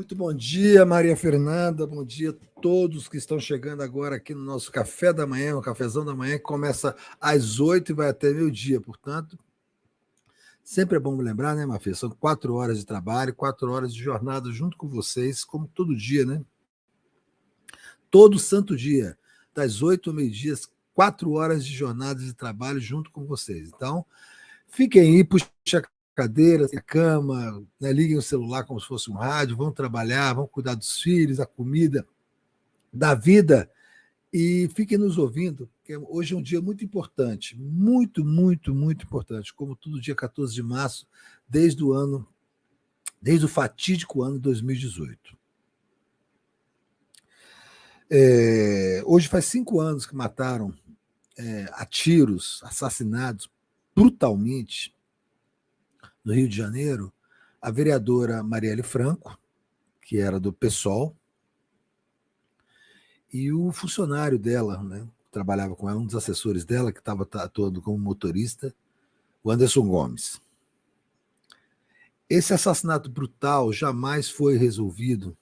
Muito bom dia, Maria Fernanda. Bom dia a todos que estão chegando agora aqui no nosso café da manhã, o cafezão da manhã, que começa às 8 e vai até meio-dia. Portanto, sempre é bom lembrar, né, Mafia? São 4 horas de trabalho, 4 horas de jornada junto com vocês, como todo dia, né? Todo santo dia, das 8 ao meio-dia, 4 horas de jornada de trabalho junto com vocês. Então, fiquem aí, puxa a cadeira, a cama, né, liguem o celular como se fosse um rádio, vão trabalhar, vão cuidar dos filhos, da comida, da vida, e fiquem nos ouvindo, porque hoje é um dia muito importante, muito, muito, muito importante, como todo dia 14 de março, desde o fatídico ano de 2018. Hoje faz 5 anos que mataram a tiros, assassinados brutalmente, no Rio de Janeiro, a vereadora Marielle Franco, que era do PSOL, e o funcionário dela, né, que trabalhava com ela, um dos assessores dela, que estava atuando como motorista, o Anderson Gomes. Esse assassinato brutal jamais foi resolvido,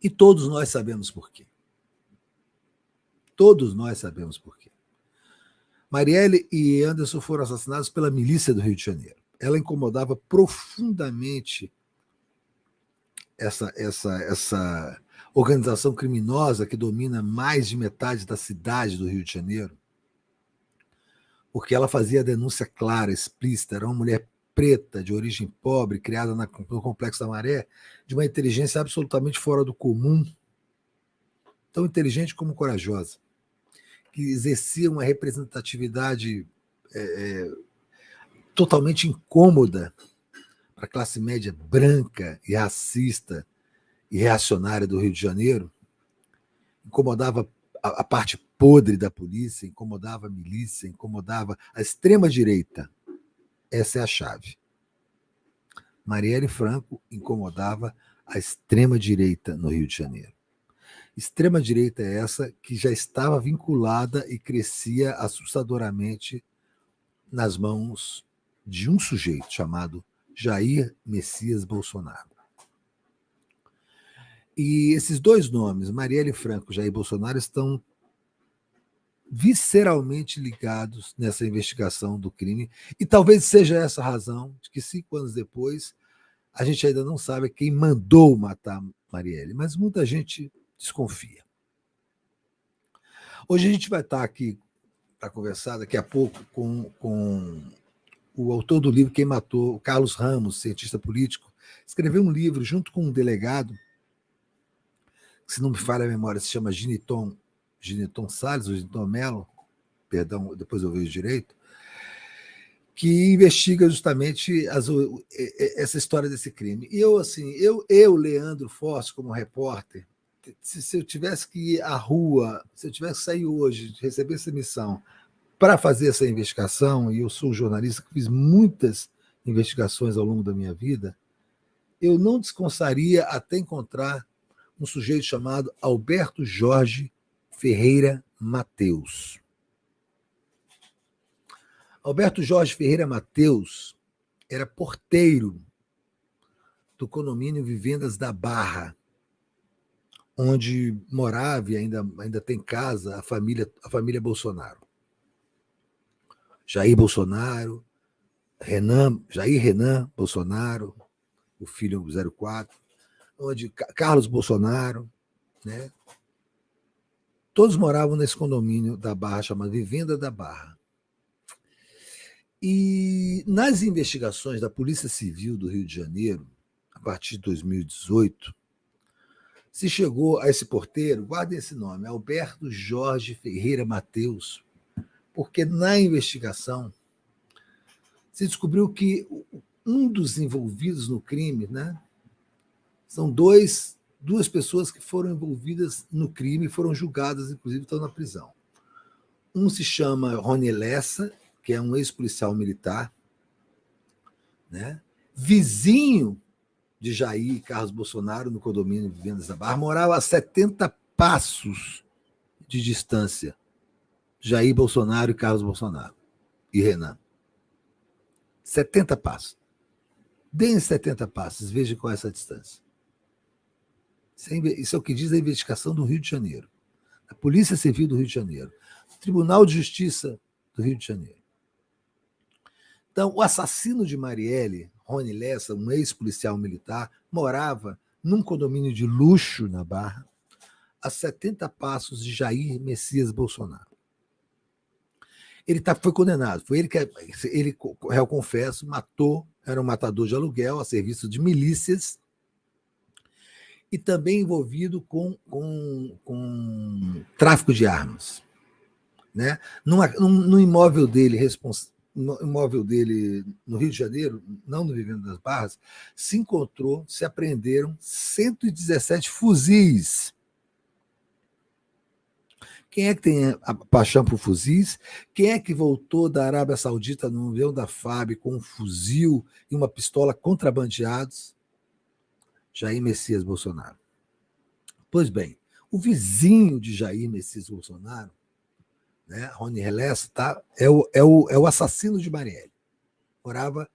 e todos nós sabemos por quê. Todos nós sabemos por quê. Marielle e Anderson foram assassinados pela milícia do Rio de Janeiro. Ela incomodava profundamente essa organização criminosa que domina mais de metade da cidade do Rio de Janeiro, porque ela fazia a denúncia clara, explícita, era uma mulher preta, de origem pobre, criada no Complexo da Maré, de uma inteligência absolutamente fora do comum, tão inteligente como corajosa, que exercia uma representatividade totalmente incômoda para a classe média branca e racista e reacionária do Rio de Janeiro, incomodava a parte podre da polícia, incomodava a milícia, incomodava a extrema-direita. Essa é a chave. Marielle Franco incomodava a extrema-direita no Rio de Janeiro. Extrema-direita é essa que já estava vinculada e crescia assustadoramente nas mãos de um sujeito chamado Jair Messias Bolsonaro. E esses dois nomes, Marielle Franco e Jair Bolsonaro, estão visceralmente ligados nessa investigação do crime, e talvez seja essa a razão de que 5 anos depois a gente ainda não sabe quem mandou matar Marielle, mas muita gente desconfia. Hoje a gente vai estar aqui para conversar daqui a pouco com o autor do livro Quem Matou, o Carlos Ramos, cientista político, escreveu um livro junto com um delegado, que, se não me falha a memória, se chama Giniton Salles, ou Giniton Mello, perdão, depois eu vejo direito, que investiga justamente essa história desse crime. E eu, Leandro Forte, como repórter, se eu tivesse que ir à rua, se eu tivesse que sair hoje, receber essa missão para fazer essa investigação, e eu sou um jornalista que fiz muitas investigações ao longo da minha vida, eu não descansaria até encontrar um sujeito chamado Alberto Jorge Ferreira Mateus. Alberto Jorge Ferreira Mateus era porteiro do condomínio Vivendas da Barra, onde morava e ainda tem casa a família Bolsonaro. Jair Bolsonaro, Jair Renan Bolsonaro, o filho 04, onde Carlos Bolsonaro, né? Todos moravam nesse condomínio da Barra, chamado Vivenda da Barra. E nas investigações da Polícia Civil do Rio de Janeiro, a partir de 2018, se chegou a esse porteiro, guardem esse nome, Alberto Jorge Ferreira Mateus, porque na investigação se descobriu que um dos envolvidos no crime, né, são duas pessoas que foram envolvidas no crime e foram julgadas, inclusive estão na prisão. Um se chama Rony Lessa, que é um ex-policial militar, né, vizinho de Jair e Carlos Bolsonaro no condomínio Vivendas da Barra, morava a 70 passos de distância. Jair Bolsonaro e Carlos Bolsonaro e Renan. 70 passos. Deem 70 passos, vejam qual é essa distância. Isso é o que diz a investigação do Rio de Janeiro, a Polícia Civil do Rio de Janeiro, o Tribunal de Justiça do Rio de Janeiro. Então, o assassino de Marielle, Rony Lessa, um ex-policial militar, morava num condomínio de luxo na Barra, a 70 passos de Jair Messias Bolsonaro. Ele foi condenado, foi ele, réu confesso, matou, era um matador de aluguel a serviço de milícias e também envolvido com tráfico de armas. Né? No imóvel dele, no Rio de Janeiro, não no Vivenda das Barras, se apreenderam 117 fuzis. Quem é que tem a paixão por fuzis? Quem é que voltou da Arábia Saudita no avião da FAB com um fuzil e uma pistola contrabandeados? Jair Messias Bolsonaro. Pois bem, o vizinho de Jair Messias Bolsonaro, né, Rony Lessa, é o assassino de Marielle. Morava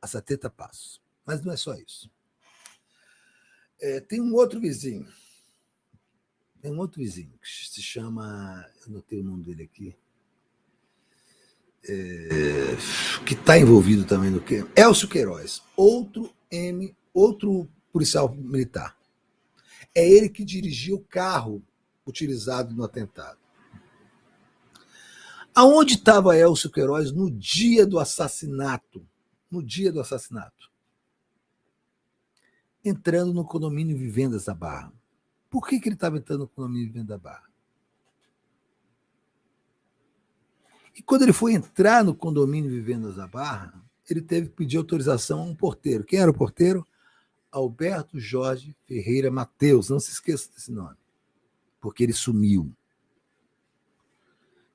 a 70 passos. Mas não é só isso. Tem um outro vizinho. Que se chama... Eu anotei o nome dele aqui. Que está envolvido também no que? Elcio Queiroz. Outro policial militar. É ele que dirigiu o carro utilizado no atentado. Aonde estava Elcio Queiroz no dia do assassinato? Entrando no condomínio Vivendas da Barra. Por que ele estava entrando no condomínio Vivendas da Barra? E quando ele foi entrar no condomínio Vivendas da Barra, ele teve que pedir autorização a um porteiro. Quem era o porteiro? Alberto Jorge Ferreira Mateus. Não se esqueça desse nome, porque ele sumiu.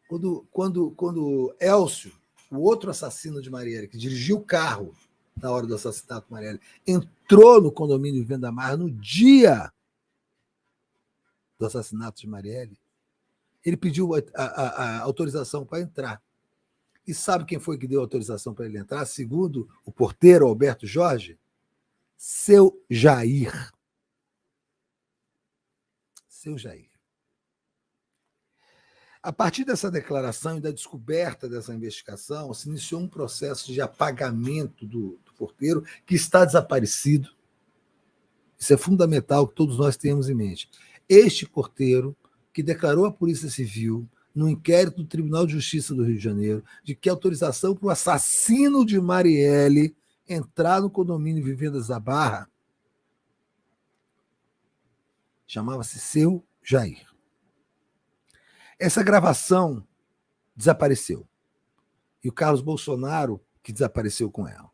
Quando Elcio, o outro assassino de Marielle, que dirigiu o carro na hora do assassinato de Marielle, entrou no condomínio Vivenda da Barra no dia do assassinato de Marielle, ele pediu a autorização para entrar. E sabe quem foi que deu a autorização para ele entrar? Segundo o porteiro Alberto Jorge, seu Jair. Seu Jair. A partir dessa declaração e da descoberta dessa investigação, se iniciou um processo de apagamento do porteiro, que está desaparecido. Isso é fundamental que todos nós tenhamos em mente. Este porteiro, que declarou à Polícia Civil, no inquérito do Tribunal de Justiça do Rio de Janeiro, de que a autorização para o assassino de Marielle entrar no condomínio Vivendas da Barra chamava-se seu Jair. Essa gravação desapareceu. E o Carlos Bolsonaro que desapareceu com ela.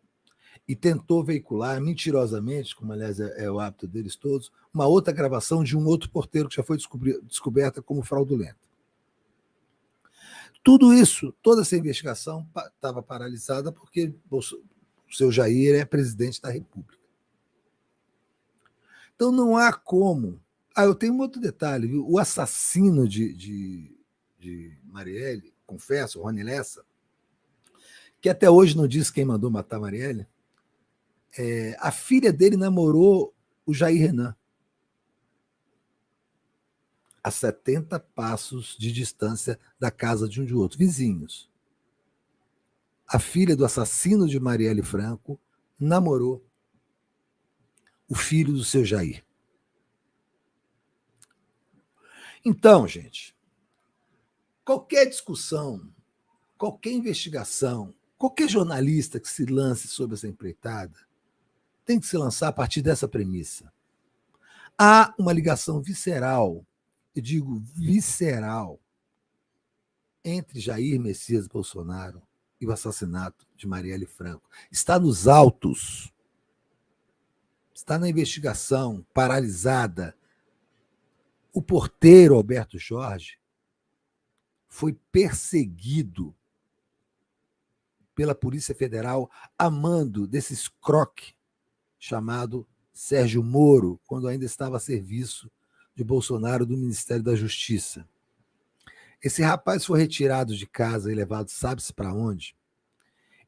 E tentou veicular mentirosamente, como aliás é o hábito deles todos, uma outra gravação de um outro porteiro que já foi descoberta como fraudulenta. Tudo isso, toda essa investigação estava paralisada porque o seu Jair é presidente da República. Então não há como... eu tenho um outro detalhe, viu? O assassino de Marielle, confesso, o Rony Lessa, que até hoje não disse quem mandou matar Marielle, a filha dele namorou o Jair Renan, a 70 passos de distância da casa de um de outro, vizinhos. A filha do assassino de Marielle Franco namorou o filho do seu Jair. Então, gente, qualquer discussão, qualquer investigação, qualquer jornalista que se lance sobre essa empreitada tem que se lançar a partir dessa premissa. Há uma ligação visceral, eu digo visceral, entre Jair Messias Bolsonaro e o assassinato de Marielle Franco. Está nos autos, está na investigação paralisada. O porteiro Alberto Jorge foi perseguido pela Polícia Federal a mando desse escroque chamado Sérgio Moro, quando ainda estava a serviço de Bolsonaro do Ministério da Justiça. Esse rapaz foi retirado de casa e levado sabe-se para onde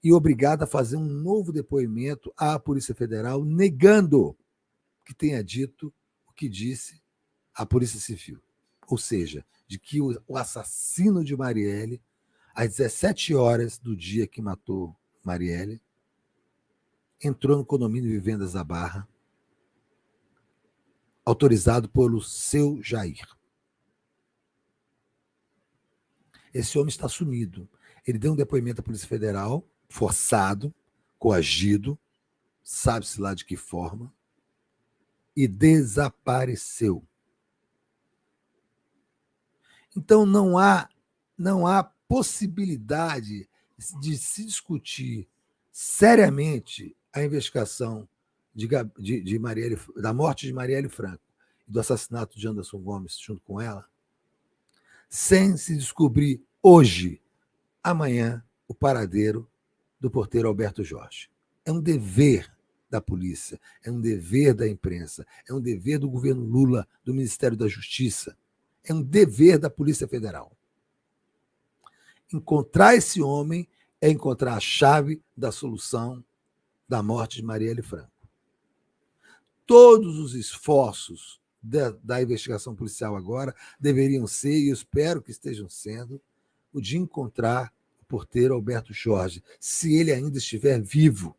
e obrigado a fazer um novo depoimento à Polícia Federal, negando que tenha dito o que disse a Polícia Civil. Ou seja, de que o assassino de Marielle, às 17 horas do dia que matou Marielle, entrou no condomínio Vivendas da Barra, autorizado pelo seu Jair. Esse homem está sumido. Ele deu um depoimento à Polícia Federal, forçado, coagido, sabe-se lá de que forma, e desapareceu. Então não há possibilidade de se discutir seriamente a investigação de Marielle, da morte de Marielle Franco e do assassinato de Anderson Gomes junto com ela, sem se descobrir hoje, amanhã, o paradeiro do porteiro Alberto Jorge. É um dever da polícia, é um dever da imprensa, é um dever do governo Lula, do Ministério da Justiça, é um dever da Polícia Federal. Encontrar esse homem é encontrar a chave da solução da morte de Marielle Franco. Todos os esforços da investigação policial agora deveriam ser, e eu espero que estejam sendo, o de encontrar o porteiro Alberto Jorge, se ele ainda estiver vivo.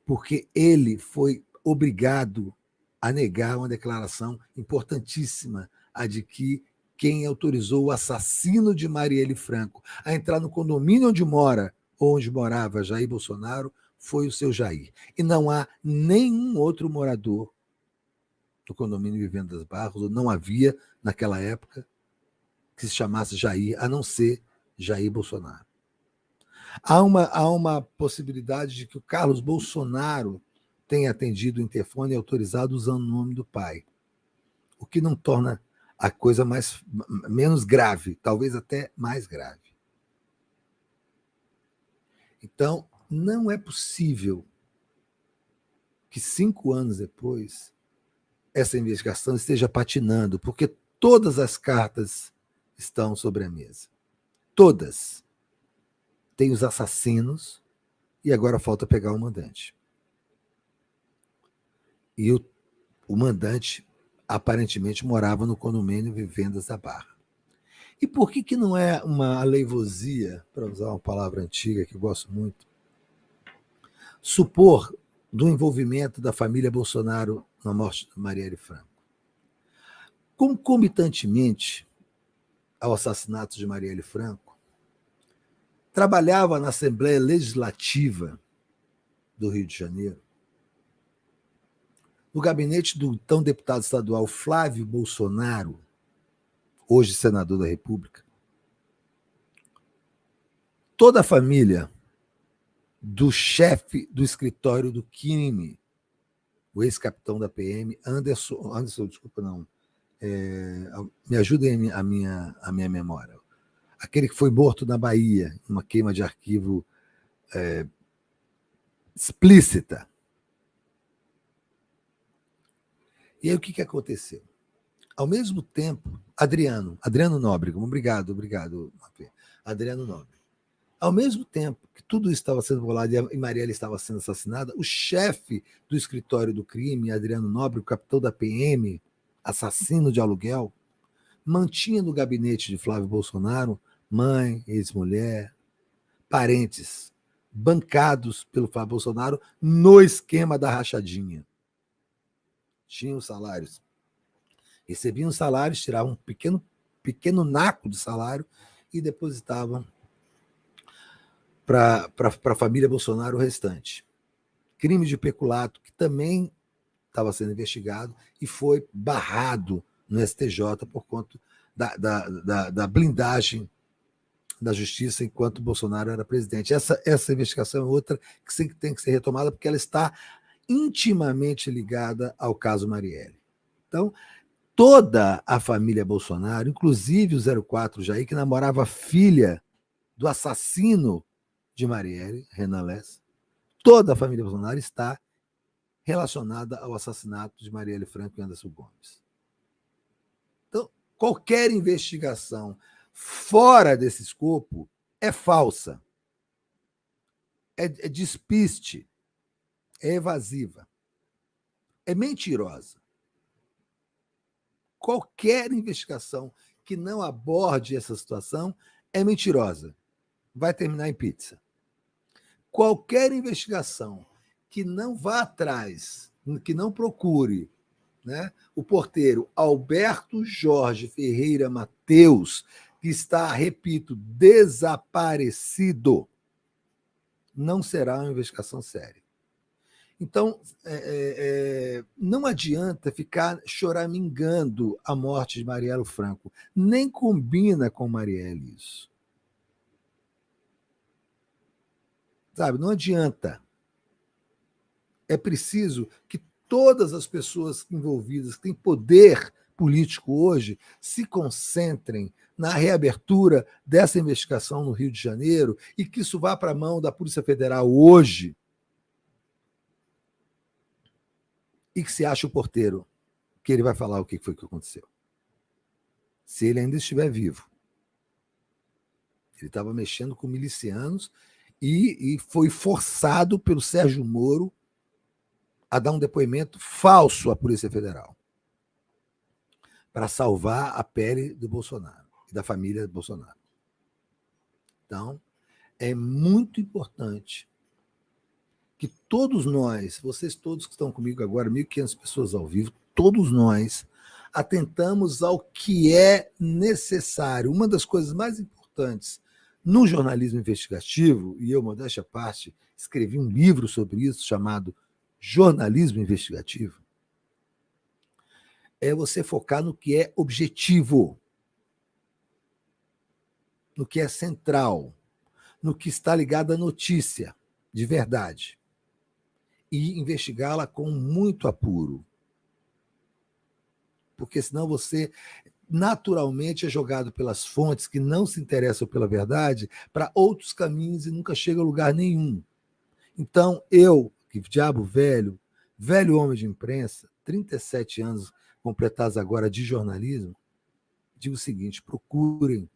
Porque ele foi obrigado a negar uma declaração importantíssima, a de que quem autorizou o assassino de Marielle Franco a entrar no condomínio onde mora, ou onde morava Jair Bolsonaro, foi o seu Jair. E não há nenhum outro morador do condomínio Vivendas das Barras, ou não havia naquela época, que se chamasse Jair, a não ser Jair Bolsonaro. Há uma possibilidade de que o Carlos Bolsonaro tenha atendido o interfone e autorizado usando o nome do pai, o que não torna a coisa menos grave, talvez até mais grave. Então, não é possível que 5 anos depois essa investigação esteja patinando, porque todas as cartas estão sobre a mesa. Todas. Tem os assassinos e agora falta pegar o mandante. E o mandante aparentemente morava no condomínio Vivendas da Barra. E por que não é uma aleivosia, para usar uma palavra antiga que eu gosto muito, supor do envolvimento da família Bolsonaro na morte de Marielle Franco? Concomitantemente ao assassinato de Marielle Franco, trabalhava na Assembleia Legislativa do Rio de Janeiro, no gabinete do então deputado estadual Flávio Bolsonaro, hoje senador da República, toda a família do chefe do escritório do crime, o ex-capitão da PM, Anderson, desculpa, não, me ajudem a minha memória, aquele que foi morto na Bahia, uma queima de arquivo explícita. E aí o que aconteceu? Ao mesmo tempo, Adriano Nóbrega, obrigado, Adriano Nóbrega. Ao mesmo tempo que tudo isso estava sendo rolado e Marielle estava sendo assassinada, o chefe do escritório do crime, Adriano Nóbrega, o capitão da PM, assassino de aluguel, mantinha no gabinete de Flávio Bolsonaro mãe, ex-mulher, parentes, bancados pelo Flávio Bolsonaro no esquema da rachadinha. Tinham salários. Recebiam salários, tiravam um pequeno naco de salário e depositavam para a família Bolsonaro o restante. Crime de peculato, que também estava sendo investigado e foi barrado no STJ por conta da blindagem da justiça enquanto Bolsonaro era presidente. Essa investigação é outra que tem que ser retomada porque ela está intimamente ligada ao caso Marielle. Então, toda a família Bolsonaro, inclusive o 04 Jair, que namorava a filha do assassino de Marielle, Renan Lessa, toda a família Bolsonaro está relacionada ao assassinato de Marielle Franco e Anderson Gomes. Então, qualquer investigação fora desse escopo é falsa, é despiste, é evasiva, é mentirosa. qualquer investigação que não aborde essa situação é mentirosa. Vai terminar em pizza. Qualquer investigação que não vá atrás, que não procure, né, o porteiro Alberto Jorge Ferreira Mateus, que está, repito, desaparecido, não será uma investigação séria. Então, não adianta ficar choramingando a morte de Marielle Franco. Nem combina com Marielle isso. Sabe, não adianta. É preciso que todas as pessoas envolvidas que têm poder político hoje se concentrem na reabertura dessa investigação no Rio de Janeiro e que isso vá para a mão da Polícia Federal hoje e que se ache o porteiro, que ele vai falar o que foi que aconteceu. Se ele ainda estiver vivo. Ele estava mexendo com milicianos e foi forçado pelo Sérgio Moro a dar um depoimento falso à Polícia Federal para salvar a pele do Bolsonaro e da família do Bolsonaro. Então, é muito importante que todos nós, vocês todos que estão comigo agora, 1.500 pessoas ao vivo, todos nós atentamos ao que é necessário. Uma das coisas mais importantes no jornalismo investigativo, e eu, modéstia à parte, escrevi um livro sobre isso chamado Jornalismo Investigativo, é você focar no que é objetivo, no que é central, no que está ligado à notícia de verdade e investigá-la com muito apuro. Porque senão você naturalmente é jogado pelas fontes que não se interessam pela verdade para outros caminhos e nunca chega a lugar nenhum. Então, eu, que diabo velho homem de imprensa, 37 anos completados agora de jornalismo, digo o seguinte: procurem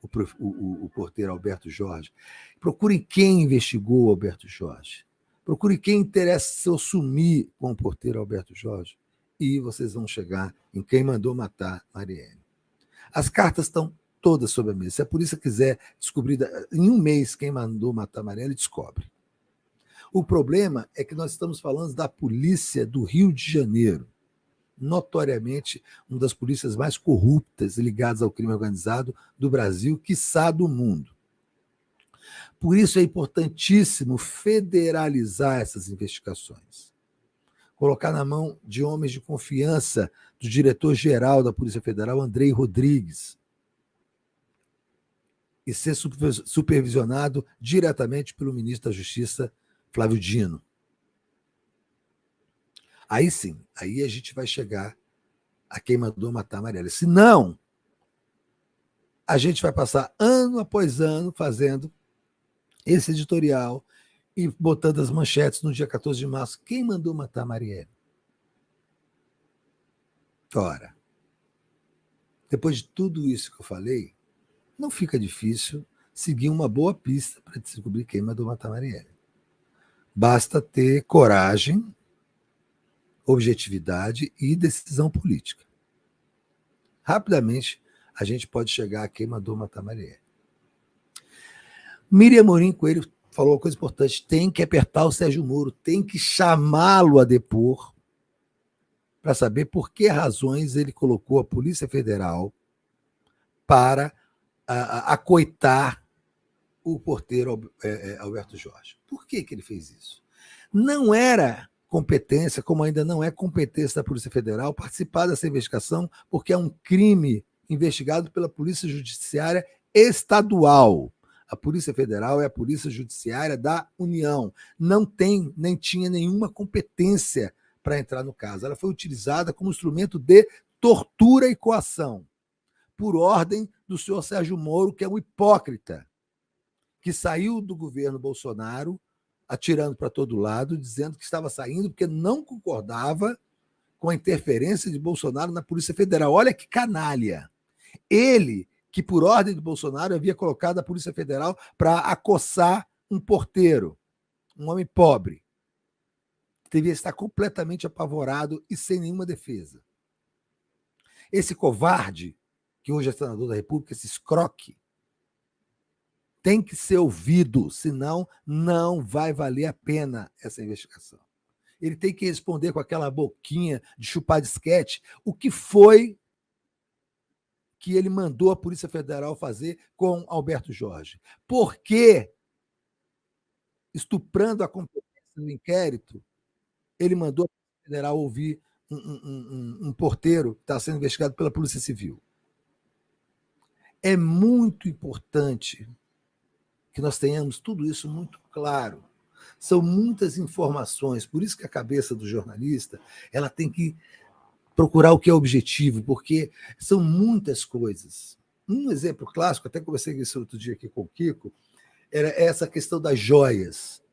o porteiro Alberto Jorge, procurem quem investigou o Alberto Jorge, procurem quem interessa se eu sumir com o porteiro Alberto Jorge, e vocês vão chegar em quem mandou matar Marielle. As cartas estão todas sobre a mesa. Se a polícia quiser descobrir em um mês quem mandou matar Marielle, descobre. O problema é que nós estamos falando da polícia do Rio de Janeiro, notoriamente uma das polícias mais corruptas ligadas ao crime organizado do Brasil, quiçá do mundo. Por isso é importantíssimo federalizar essas investigações. Colocar na mão de homens de confiança do diretor-geral da Polícia Federal, Andrei Rodrigues, e ser supervisionado diretamente pelo ministro da Justiça, Flávio Dino. Aí sim, aí a gente vai chegar a quem mandou matar a Marielle. Se não, a gente vai passar ano após ano fazendo esse editorial e botando as manchetes no dia 14 de março. Quem mandou matar a Marielle? Ora, depois de tudo isso que eu falei, não fica difícil seguir uma boa pista para descobrir quem mandou matar a Marielle. Basta ter coragem, objetividade e decisão política. Rapidamente, a gente pode chegar a quem mandou matar Marielle. Miriam Amorim Coelho falou uma coisa importante: tem que apertar o Sérgio Moro, tem que chamá-lo a depor para saber por que razões ele colocou a Polícia Federal para acoitar o porteiro Alberto Jorge. Por que ele fez isso? Não era competência, como ainda não é competência da Polícia Federal, participar dessa investigação, porque é um crime investigado pela Polícia Judiciária Estadual. A Polícia Federal é a Polícia Judiciária da União. Não tem, nem tinha nenhuma competência para entrar no caso. Ela foi utilizada como instrumento de tortura e coação, por ordem do senhor Sérgio Moro, que é um hipócrita, que saiu do governo Bolsonaro atirando para todo lado, dizendo que estava saindo porque não concordava com a interferência de Bolsonaro na Polícia Federal. Olha que canalha! Ele, que por ordem de Bolsonaro havia colocado a Polícia Federal para acossar um porteiro, um homem pobre, devia estar completamente apavorado e sem nenhuma defesa. Esse covarde, que hoje é senador da República, esse escroque, tem que ser ouvido, senão não vai valer a pena essa investigação. Ele tem que responder com aquela boquinha de chupar disquete o que foi que ele mandou a Polícia Federal fazer com Alberto Jorge. Por que, estuprando a competência do inquérito, ele mandou a Polícia Federal ouvir um porteiro que está sendo investigado pela Polícia Civil? É muito importante que nós tenhamos tudo isso muito claro. São muitas informações, por isso que a cabeça do jornalista ela tem que procurar o que é objetivo, porque são muitas coisas. Um exemplo clássico, até conversei isso outro dia aqui com o Kiko, era essa questão das joias.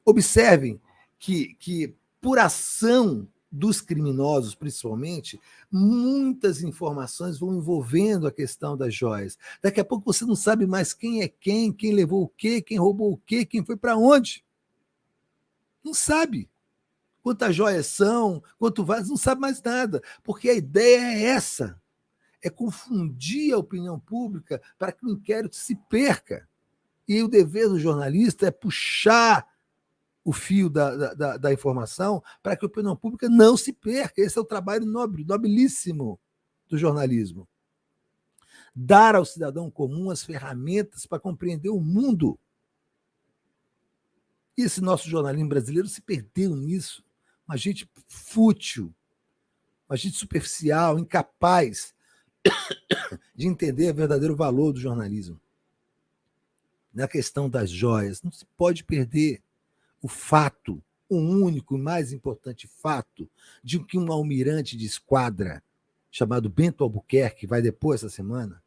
Observem que por ação dos criminosos, principalmente, muitas informações vão envolvendo a questão das joias. Daqui a pouco você não sabe mais quem é quem levou o quê, quem roubou o quê, quem foi para onde. Não sabe. Quantas joias são, quanto vale, não sabe mais nada. Porque a ideia é essa, é confundir a opinião pública para que o inquérito se perca. E o dever do jornalista é puxar o fio da informação para que a opinião pública não se perca. Esse é o trabalho nobre, nobilíssimo do jornalismo. Dar ao cidadão comum as ferramentas para compreender o mundo. E esse nosso jornalismo brasileiro se perdeu nisso. Uma gente fútil, uma gente superficial, incapaz de entender o verdadeiro valor do jornalismo. Na questão das joias, não se pode perder o fato, o único e mais importante fato, de que um almirante de esquadra, chamado Bento Albuquerque, que vai depois essa semana,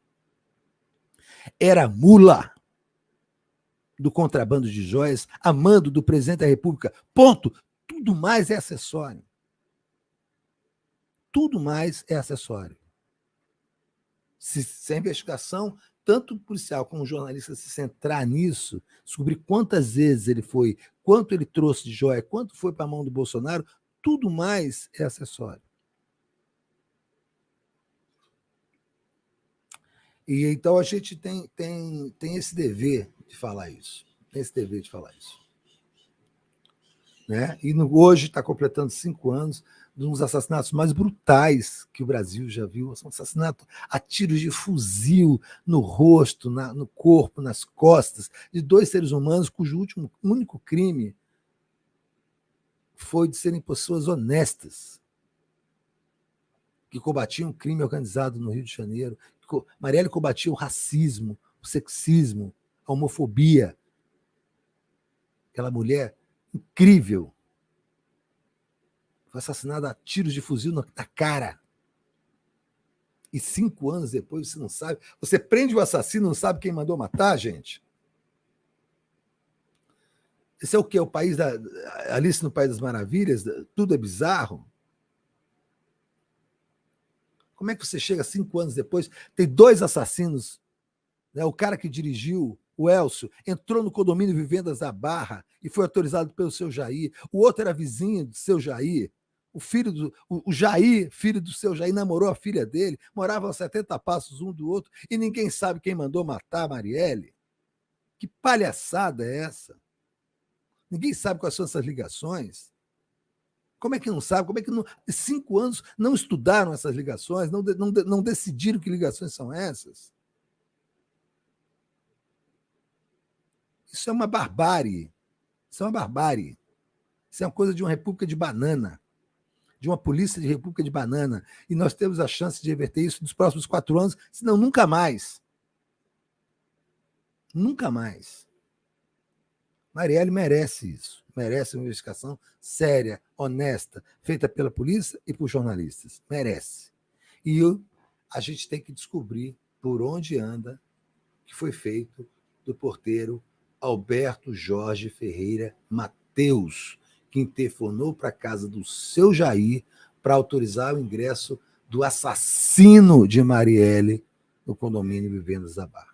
era mula do contrabando de joias, a mando do presidente da República. Ponto. Tudo mais é acessório. Tudo mais é acessório. Se a investigação, tanto o policial como o jornalista, se centrar nisso, descobrir quantas vezes ele foi, quanto ele trouxe de joia, quanto foi para a mão do Bolsonaro, tudo mais é acessório. E então a gente tem esse dever de falar isso. Tem esse dever de falar isso. Né? E hoje está completando 5 anos de um dos assassinatos mais brutais que o Brasil já viu. Um assassinato a tiros de fuzil no rosto, no corpo, nas costas, de 2 seres humanos cujo único crime foi de serem pessoas honestas, que combatiam o crime organizado no Rio de Janeiro. Marielle combatia o racismo, o sexismo, a homofobia. Aquela mulher incrível foi assassinada a tiros de fuzil na cara. E 5 anos depois você não sabe. Você prende o assassino e não sabe quem mandou matar, gente? Esse é o quê? O país da Alice no País das Maravilhas? Tudo é bizarro? Como é que você chega 5 anos depois? Tem 2 assassinos. Né? O cara que dirigiu, o Elcio, entrou no condomínio Vivendas da Barra e foi autorizado pelo seu Jair. O outro era vizinho do seu Jair. O Jair, filho do seu Jair, namorou a filha dele, moravam a 70 passos um do outro, e ninguém sabe quem mandou matar a Marielle. Que palhaçada é essa? Ninguém sabe quais são essas ligações. Como é que não sabe? Como é que não, 5 anos não estudaram essas ligações, não decidiram que ligações são essas? Isso é uma barbárie. Isso é uma barbárie. Isso é uma coisa de uma república de banana, de uma polícia de república de banana. E nós temos a chance de reverter isso nos próximos 4 anos, senão nunca mais. Nunca mais. Marielle merece isso. Merece uma investigação séria, honesta, feita pela polícia e por jornalistas. Merece. E a gente tem que descobrir por onde anda o que foi feito do porteiro Alberto Jorge Ferreira Mateus, que interfonou para a casa do seu Jair para autorizar o ingresso do assassino de Marielle no condomínio Vivendas da Barra.